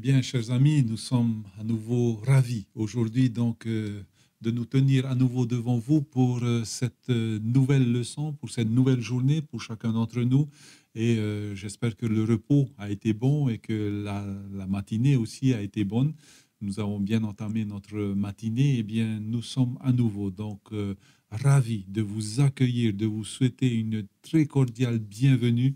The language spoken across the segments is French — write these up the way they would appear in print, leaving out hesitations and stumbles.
bien, chers amis, nous sommes à nouveau ravis aujourd'hui de nous tenir à nouveau devant vous pour cette nouvelle leçon, pour cette nouvelle journée pour chacun d'entre nous. Et j'espère que le repos a été bon et que la matinée aussi a été bonne. Nous avons bien entamé notre matinée. Eh bien, nous sommes à nouveau ravis de vous accueillir, de vous souhaiter une très cordiale bienvenue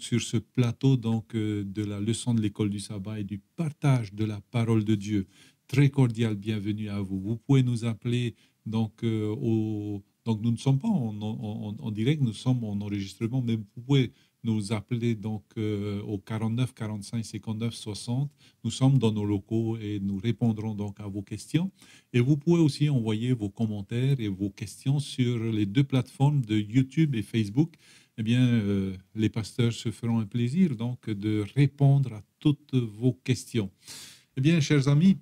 sur ce plateau de la leçon de l'école du sabbat et du partage de la parole de Dieu. Très cordial bienvenue à vous. Vous pouvez nous appeler donc nous ne sommes pas en direct, nous sommes en enregistrement, mais vous pouvez nous appeler au 49 45 59 60. Nous sommes dans nos locaux et nous répondrons donc à vos questions. Et vous pouvez aussi envoyer vos commentaires et vos questions sur les deux plateformes de YouTube et Facebook. Eh bien, les pasteurs se feront un plaisir de répondre à toutes vos questions. Eh bien, chers amis,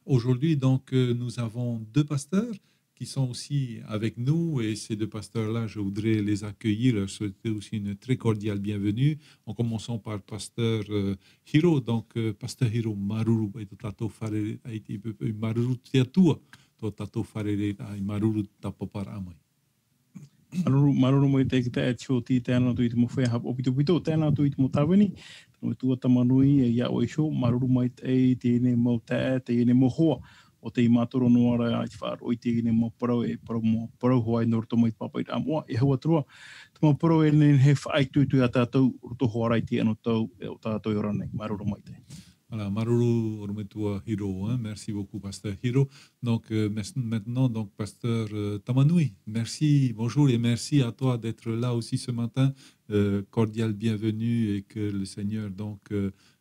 aujourd'hui nous avons deux pasteurs qui sont aussi avec nous, et ces deux pasteurs-là, je voudrais les accueillir, leur souhaiter aussi une très cordiale bienvenue, en commençant par pasteur Hiro. Pasteur Hiro, maruru tato farere aiti maruru tiatua to tato farere ai maruru tapapar amai. Maruru mo te kita e tio ti tēnā tu i te mo whea hap opito pito, tēnā tu i te mo tāwini, tēnā tua tamanui e ia o isho, maruru mai te tēne mo tēne mo hoa, o te i mātoro noara a te whaaro, o i tēne mo parau e parau hoa i noroto mai te papa i te amoa, e haua trua, te mo parau e nen he whaaitu a tātou, roto hoarai te anu tau, o tātou i ranei, maruru mai te. Voilà, Maruru Ormetua Hiro, hein? Merci beaucoup, pasteur Hiro. Maintenant, pasteur Tamanui, merci, bonjour et merci à toi d'être là aussi ce matin. Cordial bienvenue et que le Seigneur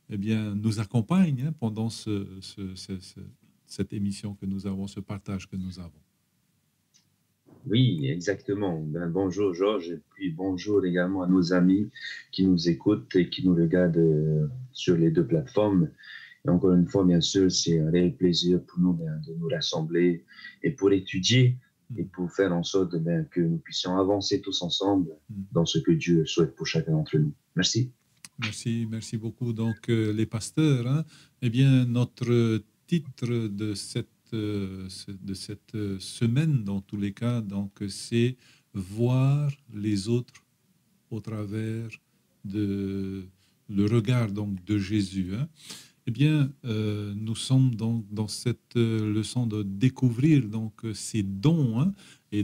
eh bien, nous accompagne pendant cette émission que nous avons, ce partage que nous avons. Oui, exactement. Bonjour Georges, et puis bonjour également à nos amis qui nous écoutent et qui nous regardent sur les deux plateformes. Et encore une fois, bien sûr, c'est un réel plaisir pour nous de nous rassembler et pour étudier et pour faire en sorte que nous puissions avancer tous ensemble dans ce que Dieu souhaite pour chacun d'entre nous. Merci. Merci beaucoup. Donc, les pasteurs, hein, eh bien, notre titre de cette semaine, dans tous les cas, c'est voir les autres au travers de le regard de Jésus. Hein. Eh bien, nous sommes dans cette leçon de découvrir ces dons. Hein. Et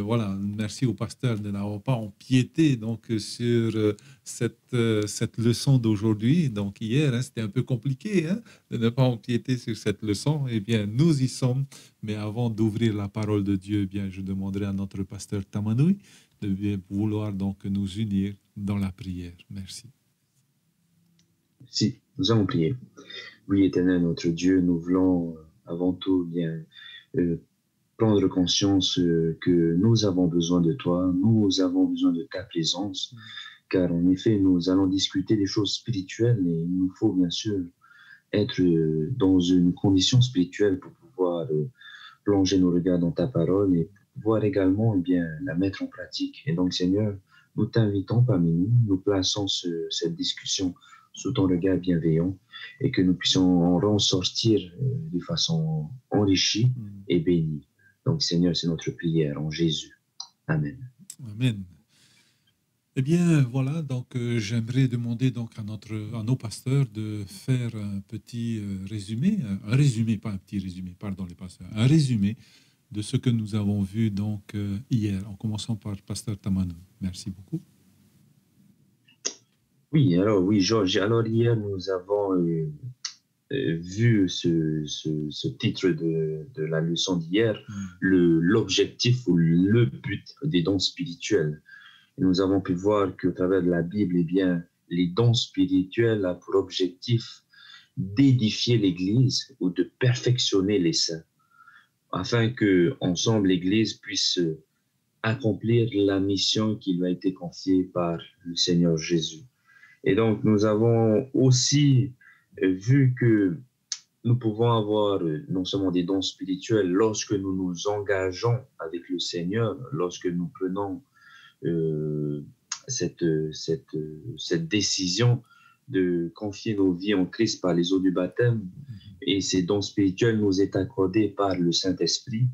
voilà, merci au pasteur de n'avoir pas empiété sur cette leçon d'aujourd'hui. Donc hier, hein, c'était un peu compliqué de ne pas empiéter sur cette leçon. Eh bien, nous y sommes. Mais avant d'ouvrir la parole de Dieu, eh bien, je demanderai à notre pasteur Tamanui de bien vouloir nous unir dans la prière. Merci. Si, nous allons prier. Oui, Éternel, notre Dieu, nous voulons avant tout bien prendre conscience que nous avons besoin de toi, nous avons besoin de ta présence, car en effet, nous allons discuter des choses spirituelles et il nous faut bien sûr être dans une condition spirituelle pour pouvoir plonger nos regards dans ta parole et pouvoir également bien la mettre en pratique. Et donc, Seigneur, nous t'invitons parmi nous, nous plaçons cette discussion sous ton regard bienveillant et que nous puissions en ressortir de façon enrichie et bénie. Donc, Seigneur, c'est notre prière en Jésus. Amen. Amen. Eh bien, voilà, j'aimerais demander à nos pasteurs de faire un petit résumé, pas un petit résumé, pardon les pasteurs, un résumé de ce que nous avons vu hier, en commençant par pasteur Tamanou. Merci beaucoup. Oui, Georges, alors hier, nous avons vu ce titre de la leçon d'hier, l'objectif ou le but des dons spirituels. Et nous avons pu voir qu'au travers de la Bible, eh bien, les dons spirituels ont pour objectif d'édifier l'Église ou de perfectionner les saints, afin que ensemble l'Église puisse accomplir la mission qui lui a été confiée par le Seigneur Jésus. Et donc, nous avons aussi vu que nous pouvons avoir non seulement des dons spirituels lorsque nous nous engageons avec le Seigneur, lorsque nous prenons cette décision de confier nos vies en Christ par les eaux du baptême. Et ces dons spirituels nous est accordés par le Saint-Esprit.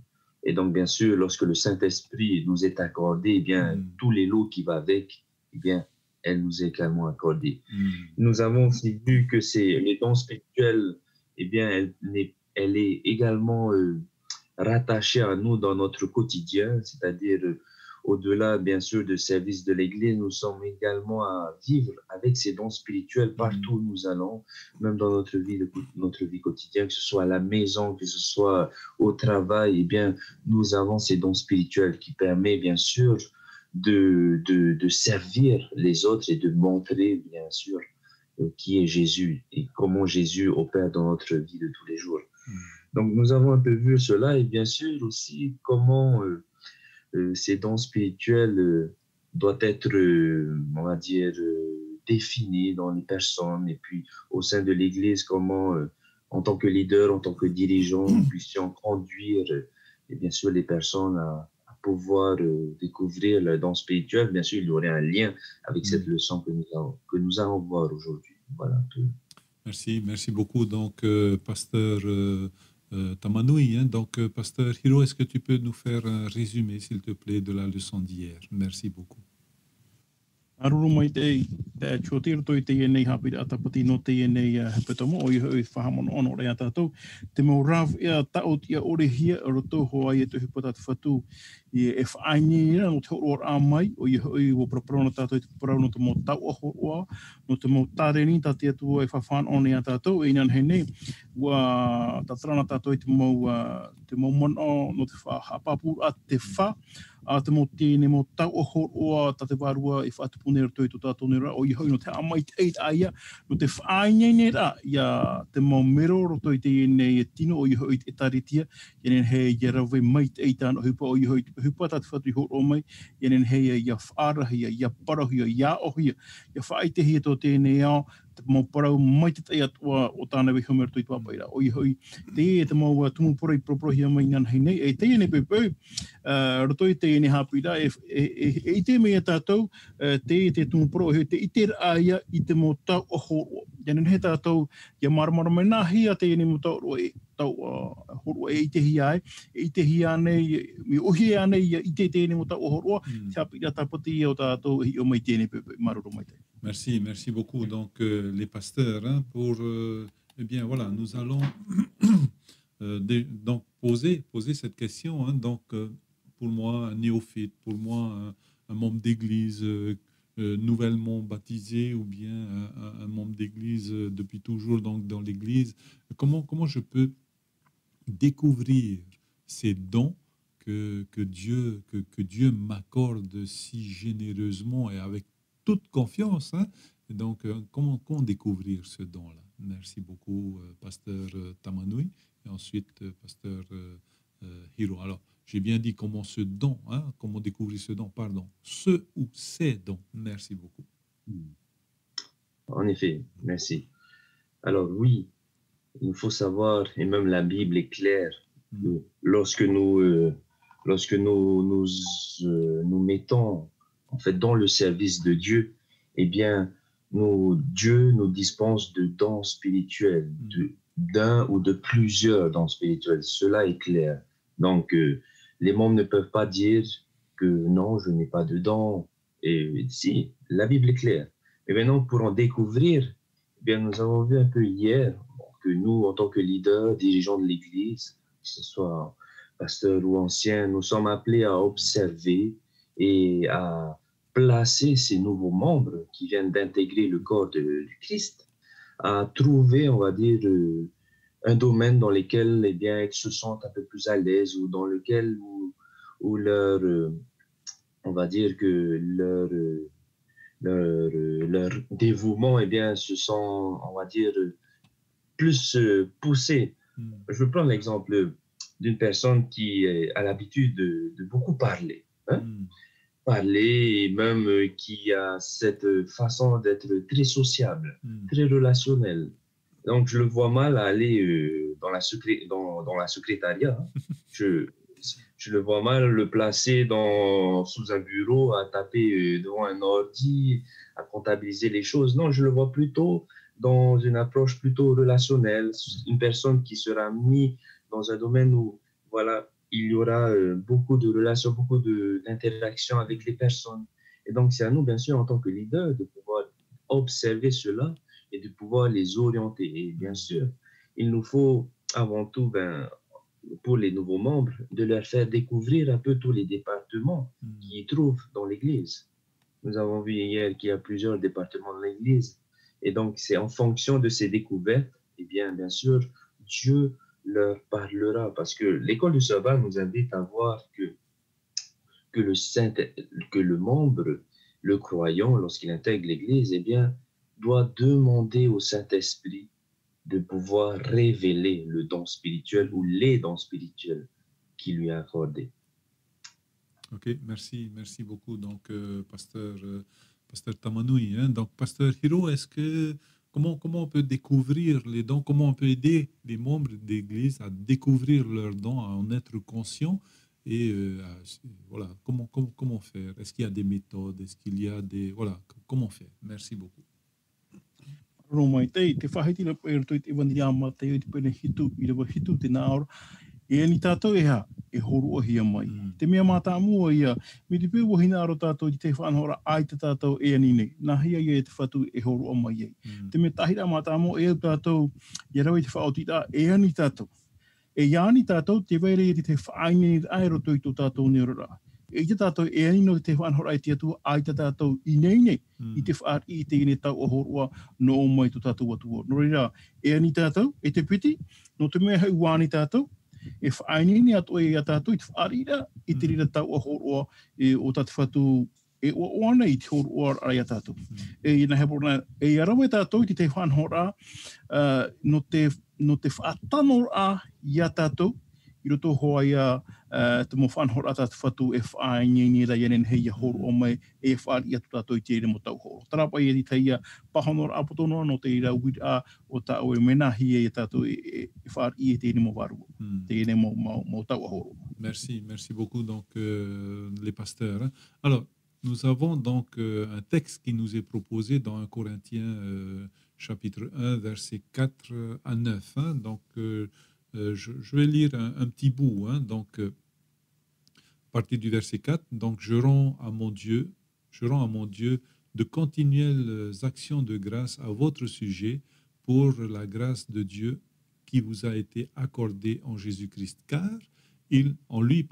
Et donc, bien sûr, lorsque le Saint-Esprit nous est accordé, eh bien, tous les lots qui vont avec, eh bien, elle nous est également accordée. Nous avons aussi vu que les dons spirituels, eh bien, elle est également rattachée à nous dans notre quotidien, c'est-à-dire au-delà, bien sûr, du service de l'Église, nous sommes également à vivre avec ces dons spirituels partout où nous allons, même dans notre vie quotidienne, que ce soit à la maison, que ce soit au travail. Eh bien, nous avons ces dons spirituels qui permettent, bien sûr, de servir les autres et de montrer, bien sûr, qui est Jésus et comment Jésus opère dans notre vie de tous les jours. Donc, nous avons un peu vu cela et bien sûr aussi comment ces dons spirituels doivent être, on va dire, définis dans les personnes et puis au sein de l'Église, comment, en tant que leader, en tant que dirigeant, nous puissions conduire et bien sûr les personnes à pouvoir découvrir le don spirituel. Bien sûr, il y aurait un lien avec cette leçon que nous allons voir aujourd'hui. Voilà. Merci beaucoup. Donc, pasteur Tamanoui, hein? Donc, pasteur Hiro, est-ce que tu peux nous faire un résumé, s'il te plaît, de la leçon d'hier? Merci beaucoup. Aruru mai te chotiro toi te nei hapi atapati no te nei hepetomo o i whahamon ono rea tātou. Te mau rav ea tau tia orehia roto hoa i te hupatat whatu i e whaini ira no te horo a mai o i o praprona tātou i te praprona te mo tau a horoa no te mo tāreni tā te atua e whawhan o nea tātou i nan hene wa tatrana tātou i te mau mono no te whapapu a te wha a te mo tēne mo tau o horoa tā te wārua i whaatupune rato i tō tātou nera o i hau no te amai te eit aia no te whainei nera ia te mo mero roto i te nei e tino o i hau i te taritia i nen hei ia rawe mai te eit ana hupa o i hau i te hupa tā te whatu i horo mai i nen hei ia whaarahia, ia parahia, ia ohia ia whaitehia tō tēnei ao te mau parau mai te tai atua o tāna we humera tui tuapaira. O i hoi, te mau tumupura i proprohia mai ngan hei nei, e teie ne pepeu, roto i teie ne hapira, e te mea tātou, te tumupura o hei, te iter aia i te mau tau o horo. Ianen he tātou, ia maramara mai nā hia teie ne mau tau horo e te hia e te hia nei, mi ohi ane i te teie ne mau tau o horo, te hapira tapati o tātou i o mai teie ne pepeu, maroro mai te. Merci beaucoup. Donc, les pasteurs, hein, pour... eh bien, voilà, nous allons donc poser cette question. Hein, donc, pour moi, un néophyte, pour moi, un membre d'église nouvellement baptisé ou bien un membre d'église depuis toujours donc, dans l'église, comment je peux découvrir ces dons que Dieu m'accorde si généreusement et avec toute confiance. Hein? Et donc, comment découvrir ce don-là? Merci beaucoup, pasteur Tamanoui, et ensuite, pasteur Hiro. Alors, j'ai bien dit comment ce don, hein? Comment découvrir ce don, pardon. Ce ou ces dons. Merci beaucoup. En effet, merci. Alors, oui, il faut savoir, et même la Bible est claire, lorsque nous mettons en fait, dans le service de Dieu, eh bien, Dieu nous dispense de dons spirituels, d'un ou de plusieurs dons spirituels. Cela est clair. Donc, les membres ne peuvent pas dire que non, je n'ai pas de dons. Et si, la Bible est claire. Et maintenant, pour en découvrir, eh bien, nous avons vu un peu hier que nous, en tant que leaders, dirigeants de l'Église, que ce soit pasteurs ou anciens, nous sommes appelés à observer et à placer ces nouveaux membres qui viennent d'intégrer le corps du Christ, à trouver, on va dire, un domaine dans lequel eh bien, ils se sentent un peu plus à l'aise ou dans lequel où leur, on va dire que leur dévouement eh bien, se sent, on va dire, plus poussé. Je prends l'exemple d'une personne qui a l'habitude de beaucoup parler. Hein? Parler et même qui a cette façon d'être très sociable, très relationnel. Donc, je le vois mal aller dans la secrétariat. Je le vois mal le placer sous un bureau, à taper devant un ordi, à comptabiliser les choses. Non, je le vois plutôt dans une approche plutôt relationnelle, une personne qui sera mise dans un domaine où, voilà, il y aura beaucoup de relations, beaucoup d'interactions avec les personnes. Et donc, c'est à nous, bien sûr, en tant que leader, de pouvoir observer cela et de pouvoir les orienter. Et bien sûr, il nous faut avant tout, pour les nouveaux membres, de leur faire découvrir un peu tous les départements qu'ils trouvent dans l'Église. Nous avons vu hier qu'il y a plusieurs départements dans l'Église. Et donc, c'est en fonction de ces découvertes, et bien sûr, Dieu leur parlera. Parce que l'école du sabbat nous invite à voir que le membre, le croyant, lorsqu'il intègre l'Église, doit demander au Saint-Esprit de pouvoir révéler le don spirituel ou les dons spirituels qui lui a accordés. Ok, merci beaucoup, donc pasteur Tamanoui. Hein. Donc, pasteur Hiro, comment on peut découvrir les dons, comment on peut aider les membres d'Église à découvrir leurs dons, à en être conscients et voilà, comment faire? Est-ce qu'il y a des méthodes? Est-ce qu'il y a des voilà, comment faire? Merci beaucoup. Roma te whahiti na pēr tui te wani ama te i te pēne hitu, i rewa hitu te nāora, e ani tātou e ha, e horu o hia mai. Te mea mātā mua ia, me te pēr wahina aro tātou i te whanhora ai te tātou e ani nei, nā hia ia e te whatu e horu o mai ei. Te mea tahira mātā mua e au tātou, i rau i te whaotita, e ani tātou. E iani tātou, te weire i te whaine i aero tui tō tātou neurora. E te tātou e ani no te whanhora i te atua ai te tātou i nei nei, i te whaar i te ine tau o horua no o mai tō tātou atua. No reira, e ani tātou, e te piti, no te mea hau wāni tātou, e whaini ni atua e a tātou i te whaar ira, i te rira tau o horua o tātou whatu e oana i te horua ai a tātou. E ina hepona, e arawa e tātou i te whanhora no te whaatano a i a tātou, i roto hoa ia te mo whanhora tātou whatu e whaini ni ra ianen hei a horo o mai e whaari atu tātou i te ere mo tau horo. Tarapa i te teia pahanora apotono no te ira wira o tāu e menahi e tātou e whaari i te ere mo warua, te ere mo tau horo. Merci beaucoup donc les pasteurs. Hein. Alors, nous avons donc un texte qui nous est proposé dans 1 Corinthiens chapitre 1 versets 4 à 9. Hein. Donc je vais lire un petit bout. Hein. Donc, à partir du verset 4, donc je rends à mon Dieu de continuelles actions de grâce à votre sujet pour la grâce de Dieu qui vous a été accordée en Jésus-Christ. Car en lui,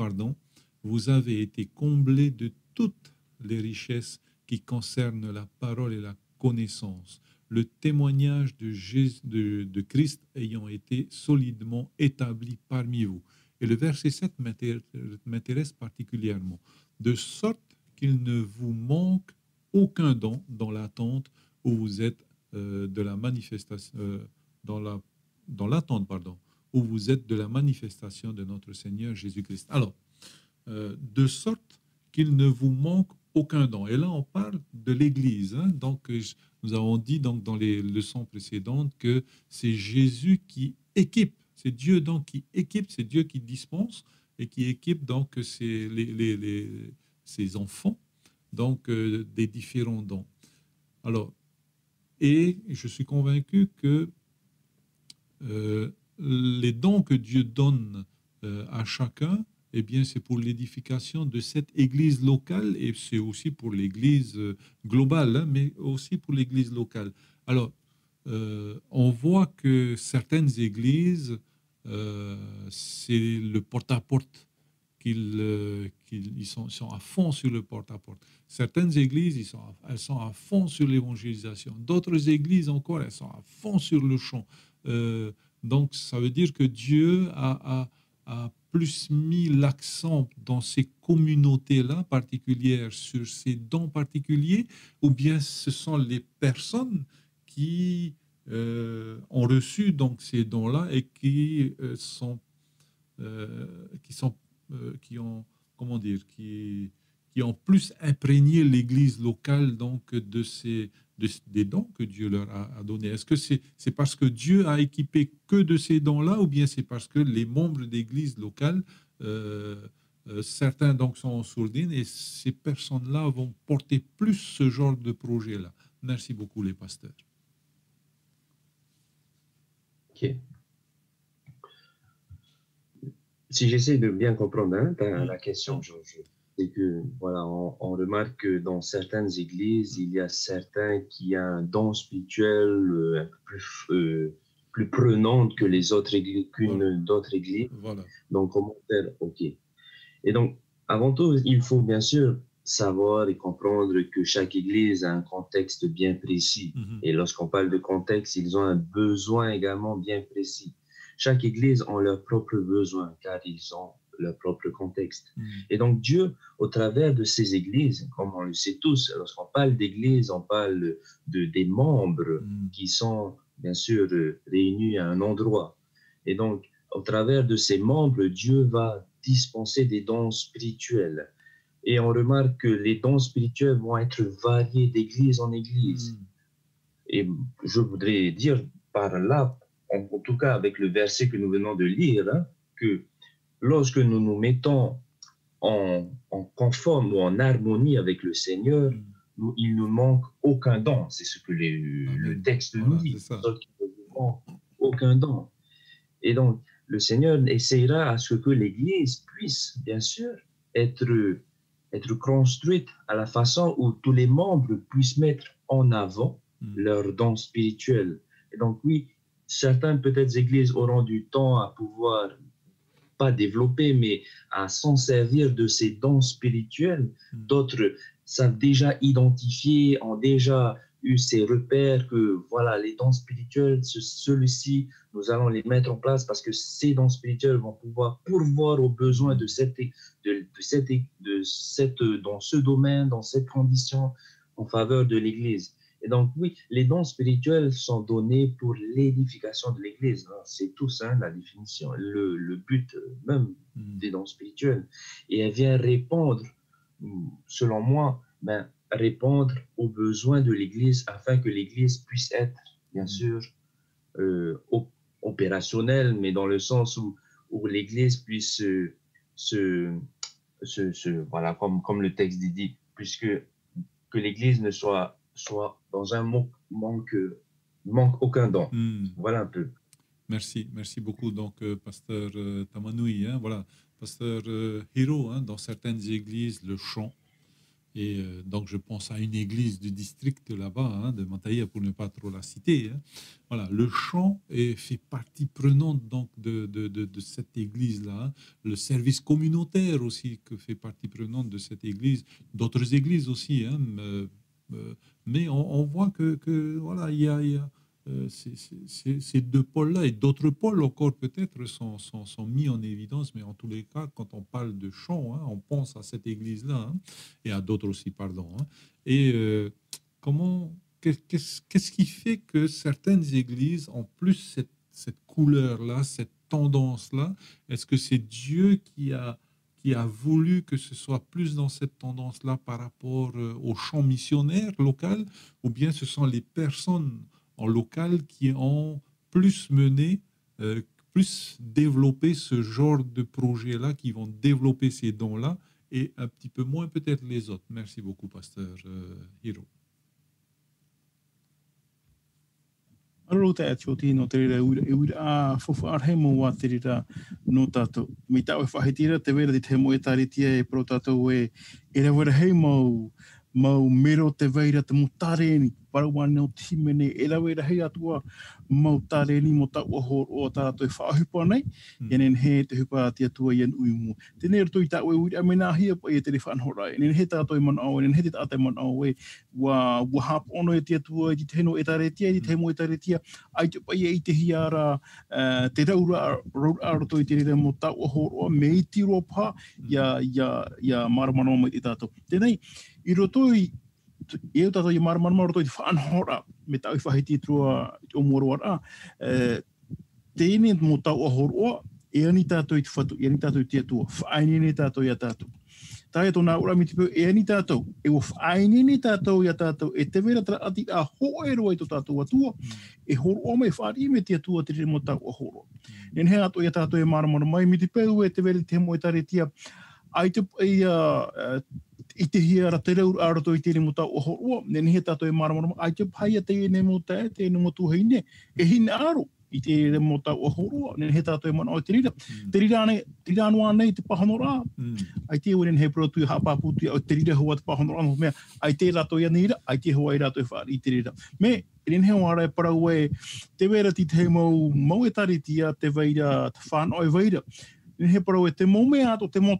vous avez été comblés de toutes les richesses qui concernent la parole et la connaissance, le témoignage de Christ ayant été solidement établi parmi vous. Et le verset 7 m'intéresse particulièrement. De sorte qu'il ne vous manque aucun don dans l'attente où vous êtes de la manifestation, dans l'attente, où vous êtes de la manifestation de notre Seigneur Jésus-Christ. Alors, de sorte qu'il ne vous manque aucun don. Et là, on parle de l'Église. Hein. Donc, nous avons dit donc, dans les leçons précédentes que c'est Jésus qui équipe, c'est Dieu donc qui équipe, c'est Dieu qui dispense et qui équipe donc ses enfants donc des différents dons. Alors, et je suis convaincu que les dons que Dieu donne à chacun, eh bien, c'est pour l'édification de cette église locale et c'est aussi pour l'église globale, hein, mais aussi pour l'église locale. Alors, on voit que certaines églises, c'est le porte-à-porte qu'ils sont à fond sur le porte-à-porte. Certaines églises, elles sont à fond sur l'évangélisation. D'autres églises encore, elles sont à fond sur le chant. Donc, ça veut dire que Dieu a plus mis l'accent dans ces communautés-là particulières sur ces dons particuliers, ou bien ce sont les personnes qui ont reçu donc ces dons-là et qui ont plus imprégné l'Église locale donc de des dons que Dieu leur a donnés. Est-ce que c'est parce que Dieu a équipé que de ces dons-là, ou bien c'est parce que les membres d'église locale, certains donc sont en sourdine, et ces personnes-là vont porter plus ce genre de projet-là? Merci beaucoup, les pasteurs. Ok. Si j'essaie de bien comprendre la question, Georges, c'est que voilà, on remarque que dans certaines églises, il y a certains qui ont un don spirituel un peu plus prenant que les autres églises, d'autres églises. Voilà. Donc, comment faire? Ok. Et donc, avant tout, il faut bien sûr savoir et comprendre que chaque église a un contexte bien précis. Et lorsqu'on parle de contexte, ils ont un besoin également bien précis. Chaque église a leurs propres besoins, car ils ont leur propre contexte. Et donc Dieu, au travers de ces églises, comme on le sait tous, lorsqu'on parle d'église, on parle des membres qui sont bien sûr réunis à un endroit. Et donc, au travers de ces membres, Dieu va dispenser des dons spirituels. Et on remarque que les dons spirituels vont être variés d'église en église. Et je voudrais dire par là, en tout cas avec le verset que nous venons de lire, que lorsque nous nous mettons en conforme ou en harmonie avec le Seigneur, il ne nous manque aucun don. C'est ce que le texte nous dit. Il ne nous manque aucun don. Et donc, le Seigneur essayera à ce que l'Église puisse, bien sûr, être construite à la façon où tous les membres puissent mettre en avant leurs dons spirituels. Et donc, oui, certaines peut-être églises auront du temps à pouvoir pas développer, mais à s'en servir de ces dons spirituels. D'autres savent déjà identifier, ont déjà eu ces repères que voilà, les dons spirituels, ceux-ci, nous allons les mettre en place parce que ces dons spirituels vont pouvoir pourvoir aux besoins dans ce domaine, dans cette condition, en faveur de l'Église. Et donc, oui, les dons spirituels sont donnés pour l'édification de l'Église. C'est tout ça, la définition, le but même des dons spirituels. Et elle vient répondre, selon moi, répondre aux besoins de l'Église afin que l'Église puisse être, bien sûr, opérationnelle, mais dans le sens où l'Église puisse voilà, comme le texte dit, puisque que l'Église ne soit dans un manque aucun don. Voilà un peu. Merci beaucoup. Donc, pasteur Tamanoui, voilà, pasteur Hiro, dans certaines églises, le chant. Et donc, je pense à une église du district là-bas, de Mataïa, pour ne pas trop la citer. Voilà, le chant fait partie prenante donc de cette église-là. Le service communautaire aussi, que fait partie prenante de cette église. D'autres églises aussi, mais on voit que voilà, il y a ces deux pôles-là, et d'autres pôles encore peut-être sont mis en évidence, mais en tous les cas, quand on parle de chant, on pense à cette église-là, et à d'autres aussi, pardon. Et qu'est-ce qui fait que certaines églises ont plus cette couleur-là, cette tendance-là? Est-ce que c'est Dieu qui a voulu que ce soit plus dans cette tendance-là par rapport au chant missionnaire local, ou bien ce sont les personnes en local qui ont plus mené, plus développé ce genre de projet-là, qui vont développer ces dons-là, et un petit peu moins peut-être les autres? Merci beaucoup, pasteur Hiro. Aro te atio tino te rira ura fofu arhemo wa te rira no tato. Mi tau e whahitira te vera te mo e taritia e pro tato e rewa hei mau mero te veira te mutareni. Parawane o timene e rewa hei atua mau tareni mo tau ahor o tato e whahupa nei. Enen he te hupa ati atua ien uimu. Tene rato I tau e ura mena hia pa e te whanhorai. Enen he tato e man au, enen he te ate man au e wa hap ono e te atua I te heno e taretia, I te mo e taretia. Ai te pai e te hiara te raura rato I te rira mo tau ahor o me I tiro pa ia maramano mai te tato. Tenei, I roto I tato I maramano roto I te whanhora me tau I whahiti trua o moroara. Te ine mo tau ahor o e ani tato I te whatu, e ani tato I te atua, whaini ni tato I a tato. Tai tō nā ura mi te pēu e ani tātou, e o whaini ni tātou ia tātou, e te vera tra ati a hoe roa i tō tātou atua, e horo o mai whaari me te atua te re mo tau a horo. Nen hea ato ia tātou e maramara mai, mi te pēu e te vera te mo e tare tia, ai te i te hia ra te reu arato i te re mo tau o horo, nen hea tātou e maramara mai, ai te paia te ne mo te mo tu heine, e hine aro, I te re mo tau o horo, nen he tātou e mana o te rira. Te rira anua nei te pahanora. Ai te uen he protu i hapaputu o te rira hua te pahanora. Mea, ai te rato ia nira, ai te hua i rato e whaari I te rira. Me, ren he wara e parau e te wera ti te mau e taritia, te veira, te whanau e veira. Ren he parau e te mau mea ato, te mau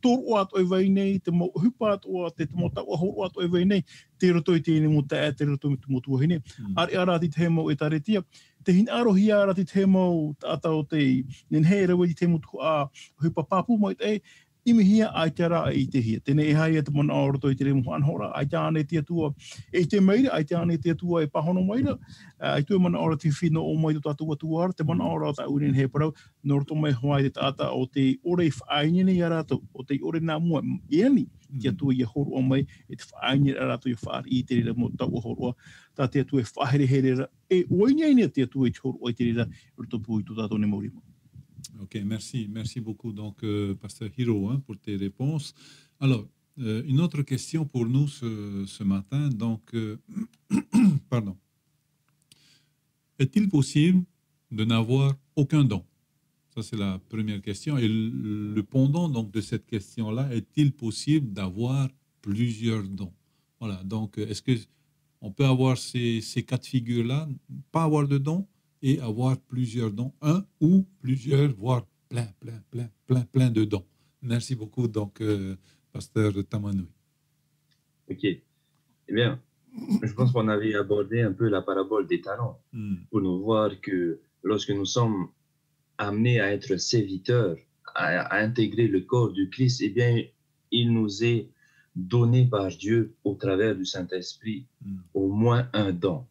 toro ato e vei nei, te mau hupa ato, te mau tau a horo ato e vei nei, te roto I tēne mo te te roto I te mo tua hine. Ari ara ti te mau e taritia, te hin arohi ara ti te mau tātau te, nen hei rewa I te mutu a hupa papu mai te imi hia ai te ara I te hia. Tēne e hai e te mana aoroto I te remu anhora, ai te ane te atua e te meira, ai te ane te atua e pahono meira, ai te mana aoro te whino o mai to tātua tuara, te mana aoro ta uren he parau, nō roto mai hoai te tāta o te ore whaine ni arato, o te ore nā mua iani, te atua I horo o mai, e te whaine arato I whaari I te rira mo tau o horoa, tā te atua e whahere he rira, e oinyaine te atua I te horo o te rira, roto pui to tātou ne maurima. Ok, merci beaucoup donc Pasteur Hiro pour tes réponses. Alors, une autre question pour nous ce matin, donc, pardon. Est-il possible de n'avoir aucun don? Ça c'est la première question. Et le pendant donc de cette question-là, est-il possible d'avoir plusieurs dons? Voilà, donc est-ce que on peut avoir ces cas de figure-là, pas avoir de dons? Et avoir plusieurs dons, un ou plusieurs, voire plein de dons. Merci beaucoup, donc, Pasteur Tamanoui. Ok. Eh bien, je pense qu'on avait abordé un peu la parabole des talents pour nous voir que lorsque nous sommes amenés à être serviteurs, à intégrer le corps du Christ, eh bien, il nous est donné par Dieu au travers du Saint-Esprit au moins un don.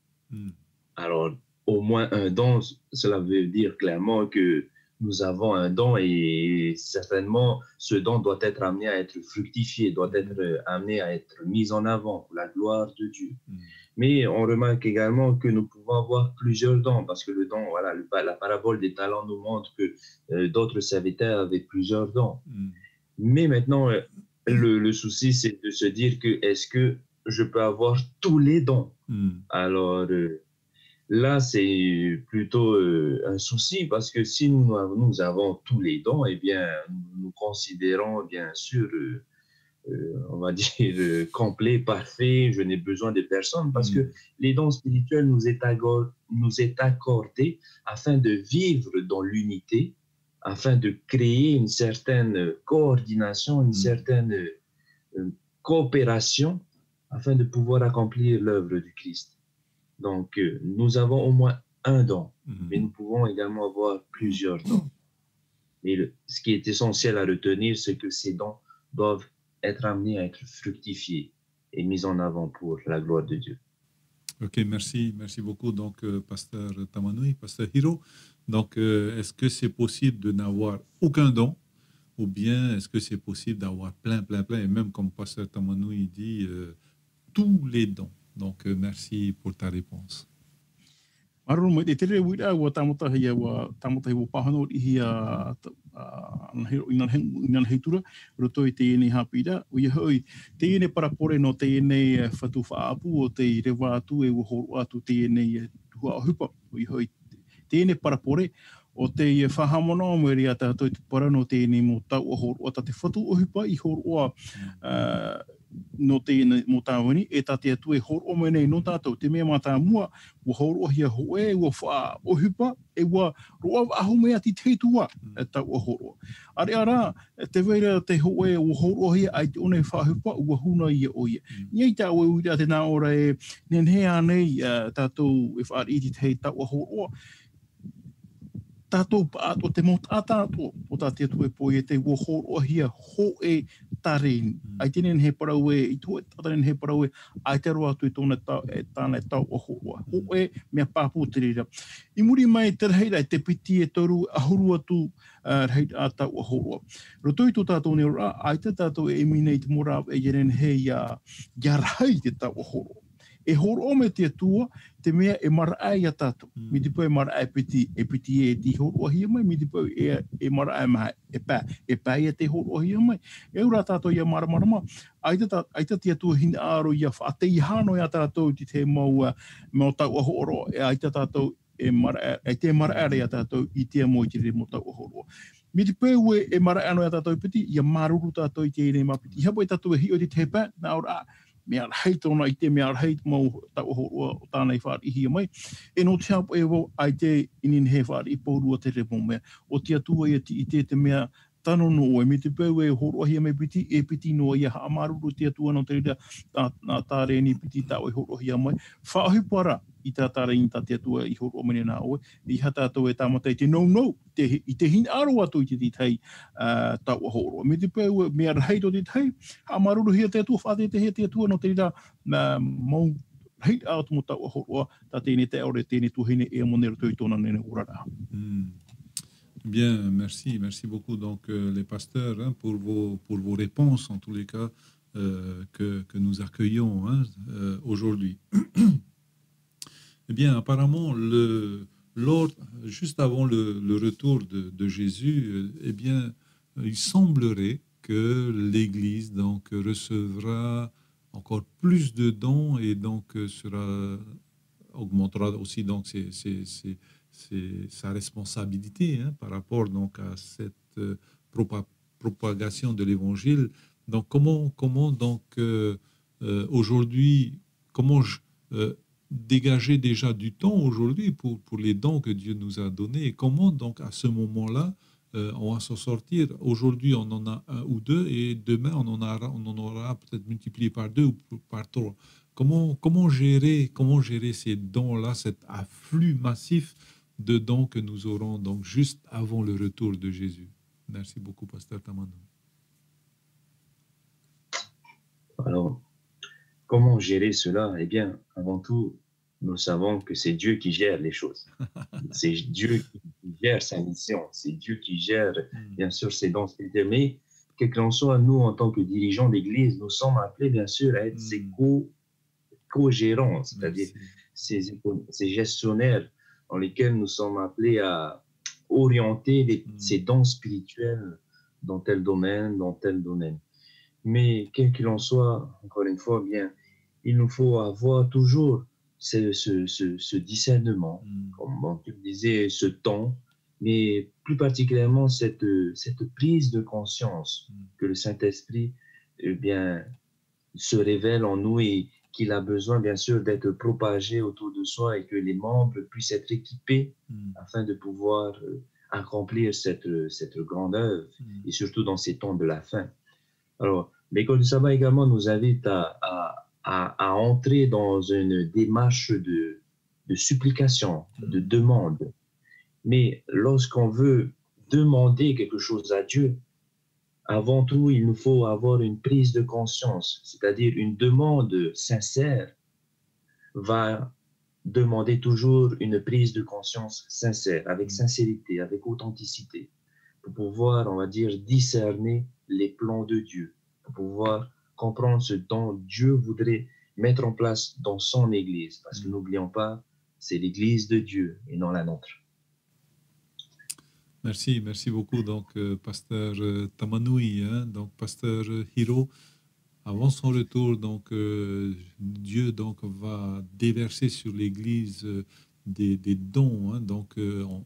Alors, au moins un don, cela veut dire clairement que nous avons un don et certainement ce don doit être amené à être fructifié, doit être amené à être mis en avant pour la gloire de Dieu. Mais on remarque également que nous pouvons avoir plusieurs dons parce que le don, voilà, la parabole des talents nous montre que d'autres serviteurs avaient plusieurs dons. Mais maintenant, le souci, c'est de se dire que est-ce que je peux avoir tous les dons? Alors, là, c'est plutôt un souci parce que si nous avons tous les dons, eh bien, nous considérons bien sûr, on va dire, complet, parfait, je n'ai besoin de personne parce que les dons spirituels nous est accordé afin de vivre dans l'unité, afin de créer une certaine coordination, une certaine coopération afin de pouvoir accomplir l'œuvre du Christ. Donc, nous avons au moins un don, mais nous pouvons également avoir plusieurs dons. Mais ce qui est essentiel à retenir, c'est que ces dons doivent être amenés à être fructifiés et mis en avant pour la gloire de Dieu. Ok, merci beaucoup, donc, Pasteur Tamanoui, Pasteur Hiro. Donc, est-ce que c'est possible de n'avoir aucun don ou bien est-ce que c'est possible d'avoir plein, et même comme Pasteur Tamanoui dit, tous les dons? Donc, merci pour ta réponse. Maruru mai te tere wira ua tamotahi ua pahano I hia inan heitura roto I te ene hapira ua hoi te ene parapore no te ene whatu whaapu o te rewa atu e ua horo atu te ene hua hupa ua hoi te ene parapore o te whahamona o mwere ata toi te para no te ene mo tau o horo ata te whatu o hupa I horo no te mo tāwani, e tā te atu e horo o menei no tātou, te mea mā mua, ua horo hia hoe, ua wha o hupa, e ua roa ahu mea ti teitua, e tau o horo. Are ara, te veira te hoe, ua horo hia, ai te one wha hupa, ua huna ia o ia. Niei tā ue uira te nā ora e, nen hea nei tātou e whaari iti te hei tau o horo, tātou paato te mot atato o tā te tue po e te woho o hia ho e tareni. Ai tenen he parau e, i tue tatanen he parau e, ai te roa tui tōna tau e tāna tau o hoa. Ho e mea pāpū te rira. I muri mai te reira te piti e toru ahurua tu reira a tau o hoa. Rotoi tō tātou ne ora, ai te tātou e minei te mora e jeren he ia rahai te tau o hoa. E horo ome te atua, te mea e marae a tātou. Mi te poe marae piti e ti horo ahia mai, mi te poe e marae maha e pā ia te horo ahia mai. E ura tātou ia maramarama, aita te atua hina aro ia whaate i hano ia tātou ti te mau tau a horo, e aita tātou e te marae a tātou i te mo i te re mo tau a horo. Mi te poe e marae ano ia tātou piti, ia maruru tātou i te ene mapiti. I hapo e tātou e hi o te te pā, nā ora mea rhai tōna i te mea rhai mau tau hoa o tānei whāri hia mai. E no te hapo e wo ai te inin he whāri i pōrua te repo mea. O te atua i te mea tano no e me te pau e horo hia mai piti, e piti no ia haa maruru te atua no te rira nā tāreni piti tau e horo hia mai. Whaahi para i tā tāreni tā te atua i horo mene nā oe. I hata atua e tāmatai te no, i te hin aro atu i te tei tau a horo. Me te pau mea rhai to te tei, haa maruru hia te atua whaate te hea te atua no te rira mau rhai atu mo tau a horo tā tēne te aore tēne tuhine e monero tui tōna nene urara. Bien, merci beaucoup donc les pasteurs pour vos réponses en tous les cas que nous accueillons aujourd'hui. Eh bien, apparemment juste avant le retour de Jésus, eh bien, il semblerait que l'Église donc recevra encore plus de dons et donc augmentera aussi donc c'est sa responsabilité par rapport donc à cette propagation de l'évangile. Donc comment donc aujourd'hui dégager déjà du temps aujourd'hui pour les dons que Dieu nous a donnés et comment donc à ce moment-là on va s'en sortir. Aujourd'hui on en a un ou deux et demain on en aura peut-être multiplié par 2 ou par 3. Comment gérer ces dons-là, cet afflux massif de dons que nous aurons donc juste avant le retour de Jésus. Merci beaucoup, Pasteur Tamano. Alors, comment gérer cela? Eh bien, avant tout, nous savons que c'est Dieu qui gère les choses. C'est Dieu qui gère sa mission. C'est Dieu qui gère, bien sûr, ses dons spirituels. Mais, quel qu'en soit, nous, en tant que dirigeants d'Église, nous sommes appelés, bien sûr, à être ses co-gérants, c'est-à-dire ces gestionnaires dans lesquels nous sommes appelés à orienter ces dons spirituels dans tel domaine, Mais quel qu'il en soit, encore une fois, bien, il nous faut avoir toujours ce discernement, comme tu disais, ce temps, mais plus particulièrement cette prise de conscience que le Saint-Esprit se révèle en nous et qu'il a besoin, bien sûr, d'être propagé autour de soi et que les membres puissent être équipés afin de pouvoir accomplir cette grande œuvre et surtout dans ces temps de la fin. Alors, l'école du sabbat également nous invite à entrer dans une démarche de supplication, de demande. Mais lorsqu'on veut demander quelque chose à Dieu, avant tout, il nous faut avoir une prise de conscience, c'est-à-dire une demande sincère va demander toujours une prise de conscience sincère, avec sincérité, avec authenticité, pour pouvoir, on va dire, discerner les plans de Dieu, pour pouvoir comprendre ce dont Dieu voudrait mettre en place dans son Église, parce que n'oublions pas, c'est l'Église de Dieu et non la nôtre. Merci beaucoup, donc, Pasteur Tamanoui, donc, Pasteur Hiro. Avant son retour, donc, Dieu donc, va déverser sur l'Église des dons, donc,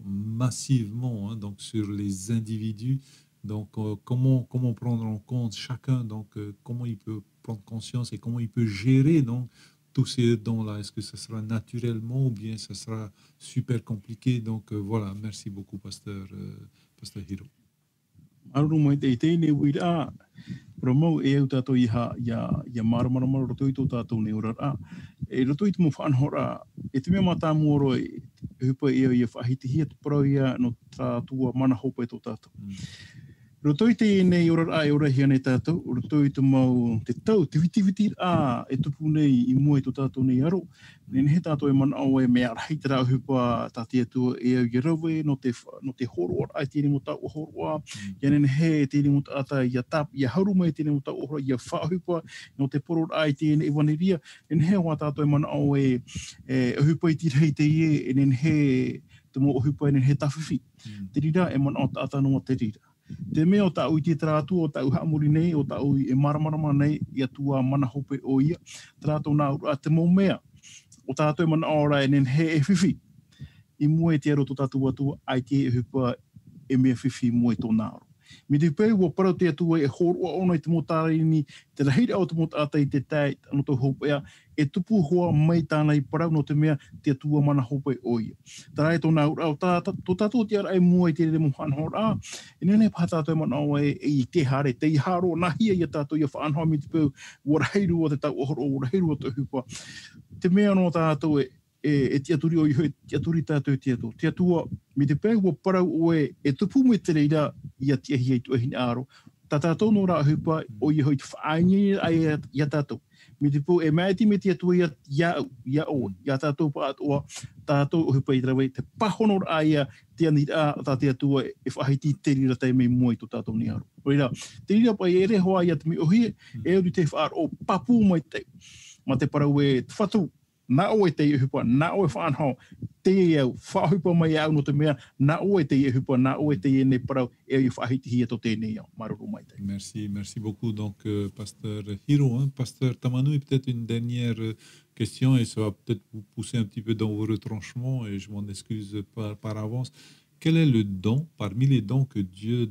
massivement, donc, sur les individus. Donc, comment prendre en compte chacun, donc, comment il peut prendre conscience et comment il peut gérer, donc, tous ces dons-là. Est-ce que ça sera naturellement ou bien ça sera super compliqué? Donc, voilà, merci beaucoup, Pasteur Hiro. Arumai te teine wira promo e au tato ia maramara roto i tō tātou ne ora E roto i te mo whanhora, e te mea mata moro e hupa ia ia whahiti hia te parau ia no tātua mana hopa e tō tātou. Roto i te nei ora ai ora hia nei tātou, roto i te mau te tau, te vitiviti e tupu nei I mua I tō tātou nei aro. Nene he tātou e mana au e mea rahi te rau hupa tātia tua e au i rawe no te horo ai tēne mo tau o horoa. Ia nene he tēne mo tāta ia tap, ia hauru mai tēne mo tau o horoa, ia whahupa no te poro ai tēne I waneria. Nene he wā tātou e mana au e hupa I tirhei te ie, e nene he te mo o hupa e nene he tawhiwhi. Te rira e mana au tāta no te rira. Te mea o tau I te trātu, o tau haamuri nei, o tau I maramarama nei, I atua mana hope o ia. Trātou nā ura te mō mea, o tātou e mana ora e nen he e whiwhi. I mua e te aro tō tātou atua, ai te e hupa e mea whiwhi mua I tō nāro. Me te pēu o parau te atua e hōrua ona I te motarini, te rahira o te motata I te tai, ano tō hopea, e tupu hoa mai tāna I parau no te mea te atua mana hope o ia. Tarai tō nā ura o tō tātou te ara e mua I te re mo whanhora, e nene pā tātou e mana o I te hare, te I haro, nahia I a tātou I a whanhoa mi te pēu, waraheiru o te tau ohoro, waraheiru o te hupa. Te mea no tātou e te aturi o iho, te aturi tātou te atua. Te atua, mi te pēu o parau o e tupu me te reira I a te ahi ai tuahini aro. Tā tātou no rā hupa o iho I te whaanyi ai I a tātou. Mi te pū e maiti me te atua ia o, ia tātou pa atua, tātou o hupa I trawe, te pahono rā ia te anira tā te atua e whahiti te rira tai mei mua I tō tātou ni aro. Reira, te rira pa e re hoa ia te mi ohie, e uri te whaar o papu mai te. Ma te parau e te whatu, nā o e te I hupa, nā o e whanhau, te e au, whahupa mai au no te mea, nā o e te I hupa, nā o e te e ne parau, e au I whahiti hia to tēnei au, maruru mai te. Merci beaucoup. Donc, Pasteur Hiro, Pasteur Tamanui, peut-être une dernière question, et ça va peut-être vous pousser un petit peu dans vos retranchements, et je m'en excuse par avance. Quel est le don, parmi les dons que Dieu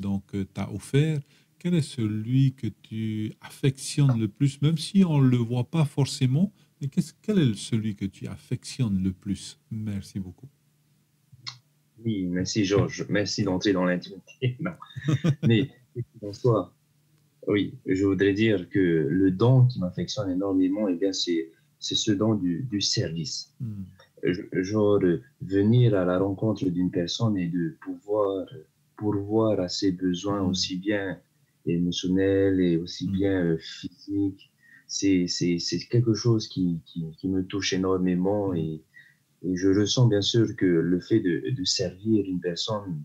t'a offert, quel est celui que tu affectionnes le plus, même si on ne le voit pas forcément, mais quel est celui que tu affectionnes le plus? Merci beaucoup. Oui, merci Georges. Merci d'entrer dans l'intimité. Mais en soi, oui, je voudrais dire que le don qui m'affectionne énormément, eh bien, c'est ce don du service. Genre, venir à la rencontre d'une personne et de pouvoir pourvoir à ses besoins aussi bien émotionnels et aussi bien physiques. C'est quelque chose qui me touche énormément et je ressens bien sûr que le fait de servir une personne,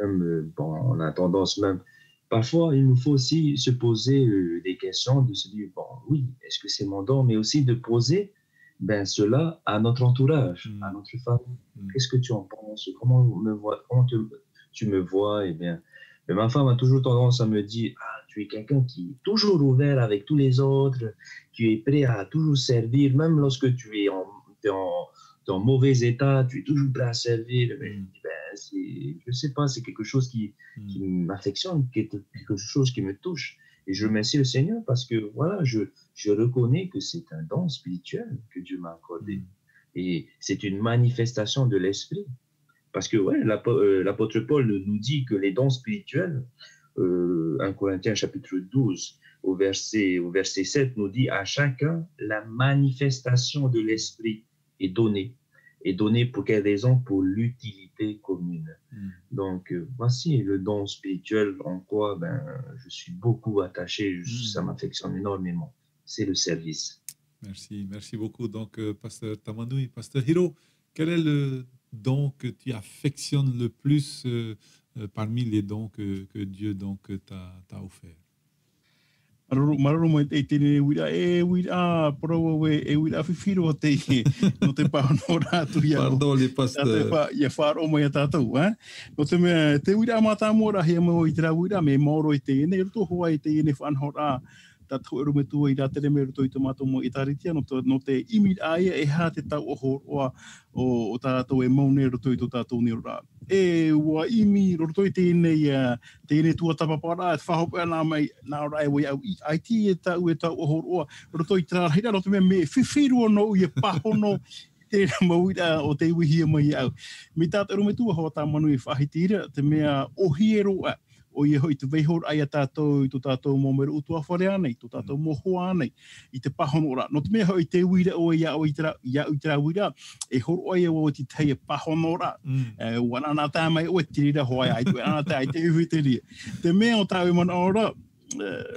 même, on a tendance même, parfois il nous faut aussi se poser des questions, de se dire, bon oui, est-ce que c'est mon don, mais aussi de poser cela à notre entourage, à notre famille. Qu'est-ce que tu en penses? Comment tu me vois? Eh bien, mais ma femme a toujours tendance à me dire, tu es quelqu'un qui est toujours ouvert avec tous les autres, tu es prêt à toujours servir, même lorsque tu es en mauvais état, tu es toujours prêt à servir. Mais, je ne sais pas, c'est quelque chose qui m'affectionne, quelque chose qui me touche. Et je remercie le Seigneur parce que voilà, je reconnais que c'est un don spirituel que Dieu m'a accordé. Et c'est une manifestation de l'esprit. Parce que l'apôtre Paul nous dit que les dons spirituels, 1 Corinthiens chapitre 12, au verset 7, nous dit à chacun la manifestation de l'esprit est donnée. Et donnée pour quelle raison? Pour l'utilité commune. Donc, voici le don spirituel en quoi je suis beaucoup attaché, ça m'affectionne énormément. C'est le service. Merci beaucoup. Donc, Pasteur Tamanui, Pasteur Hiro, quel est le don que tu affectionnes le plus parmi les dons que Dieu t'a offert? Maruru mai te tene wira pro e wira fifiro te no te pa no ratu ia. Pardon les pasteurs. Ia faro mai tātou, no te me te wira mata mora he mo I tra wira me moro I te ne to ho ai te ne whanhora tātou eru me tua I rā tere me ruto I tomato mo I taritia no te imi aia e hā te tau o tātou e maune ruto I to tātou ni rā. E ua imi ruto I tēnei tua tapapara e whahopea nā mai nā rai wai au I aiti e tau ohoroa ruto I trārhira no te mea me whiwhirua no I e pahono tēnā mauira o te iwihia mai au. Me tātou eru me tua hoa tā manu I whahitira te mea ohiero o ia hoi te veihor ai a tātou i tō tātou mōmero utua whare anei, tō tātou mohoa anei, i te pahono ora. No te mea hoi te wira o ia o i tera wira, e horo ai o te tei e pahono ora. Wana nā tā mai o e tirira hoa ai, wana tā i te uhi te ria. Te mea o tāu mana ora,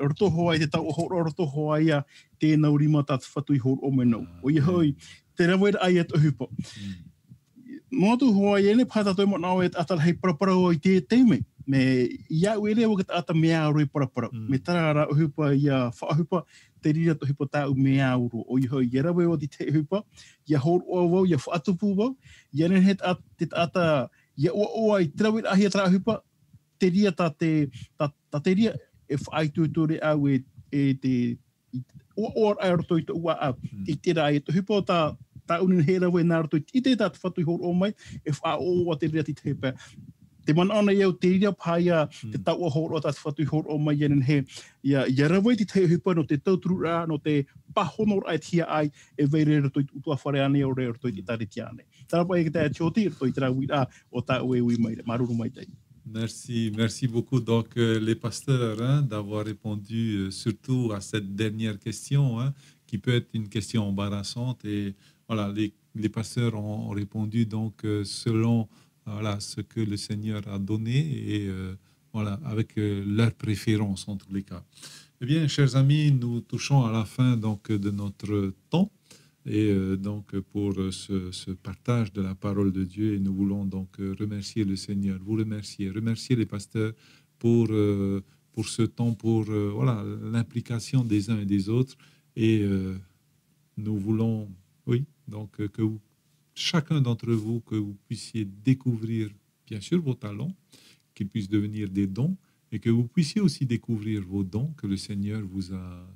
roto hoa i te tau o horo, roto hoa ia tēnau rima tātu whatu i horo o menau. O ia hoi, te rawera ai at uhupa. Motu hoa i ene pātātou mana o e atara hei parapara o i te teime. Me ia uere o ka ata mea roi parapara. Me tarara uhupa ia whaahupa, te rira to hupa tāu mea uro. O i hoi, ia rawe o te uhupa, ia horo o wau, ia whaatupu wau, ia nen te ata, ia oa i te rawera ahi atra uhupa, te ria ta te ria e whaitūtore au e te oa ai roto i te ua au, i te rai, te hupa o tā unin he rawe nā roto i te tātu whatu i horo o mai, e wha oa te ria ti te hupa. Te mana ana iau te ria pāia, te tau o horo o tātu whatu i horo o mai, ianen he, ia rawe ti te hupa no te tauturu rā, no te pahono ai tia ai, e veire roto i utua whare ane o re roto i te tariti ane. Tarapa e ki tā tioti, roto i te rau ira o tā ue ui mai, maruru mai tei. Merci beaucoup donc les pasteurs d'avoir répondu surtout à cette dernière question qui peut être une question embarrassante et voilà les pasteurs ont répondu donc selon voilà ce que le Seigneur a donné et voilà avec leur préférence en tous les cas. Eh bien chers amis, nous touchons à la fin donc de notre temps. Et donc pour ce partage de la parole de Dieu, et nous voulons donc remercier le Seigneur, vous remercier les pasteurs pour ce temps, pour voilà l'implication des uns et des autres. Et nous voulons, oui, donc que chacun d'entre vous, que vous puissiez découvrir bien sûr vos talents, qu'ils puissent devenir des dons, et que vous puissiez aussi découvrir vos dons que le Seigneur vous a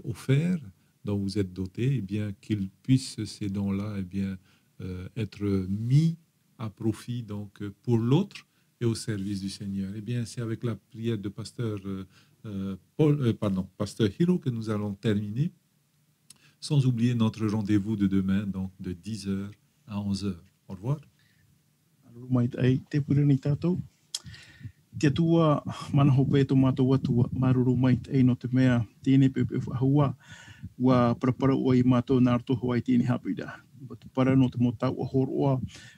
offerts, dont vous êtes dotés, et bien qu'ils puissent ces dons-là, et bien être mis à profit donc pour l'autre et au service du Seigneur. Et bien c'est avec la prière de pasteur pasteur Hiro que nous allons terminer, sans oublier notre rendez-vous de demain, donc de 10h à 11h. Au revoir. Te tua mana hope to mātou atua, maruru mai te no te mea, tēne pepe whahua, wa parapara o i mātou nārto hoa i tēne hapida. Te para no te motau o horoa,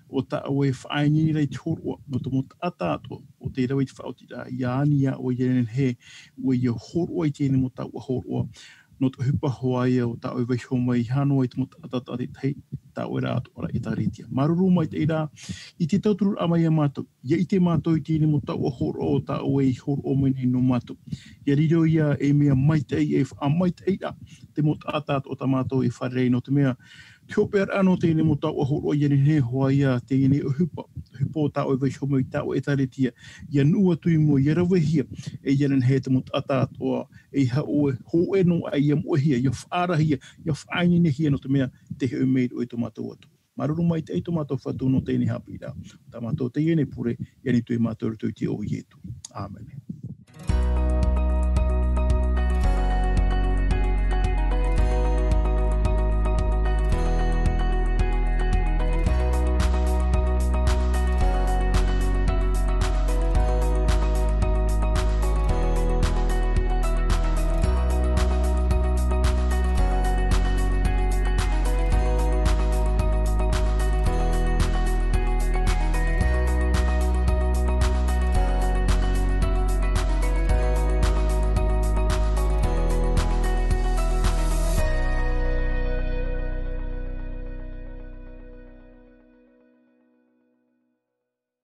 o ta awe whaini rei te horoa, no te mota atato, o te rawe te whaotira, i ania o ienen he, o i horoa i tēne motau o horoa, no te hupa hoa ia o ta awe weiho mai hano i te mota atata te tei, ta oe rātu ora i tā ritia. Maruru mai te ira, i te tauturu amai a mātou. Ia i te mātou i tēne mo tau o horo o ta oe i horo o mai nei no mātou. Ia riro ia e mea mai te ei, e wha mai te eira, te mo tātātu o ta mātou e wharei no te mea. Te hope ar ano tēne mo tau o horo i ane he hoa ia tēne o hupa. Hupa o ta oe weiho mai ta oe tā ritia. Ia nua tui mo ia rawe hia, e ianen he te mo tātātu o e ha oe ho e no ai ia mo hia, ia whaara hia, ia whaini hia no te mea te he umeid o i to mātou atu. Maruru mai te eito mātou whatu no tēne hapi rā. Tā mātou te iene pure, iani tui mātou rutu i te o ietu. Amen.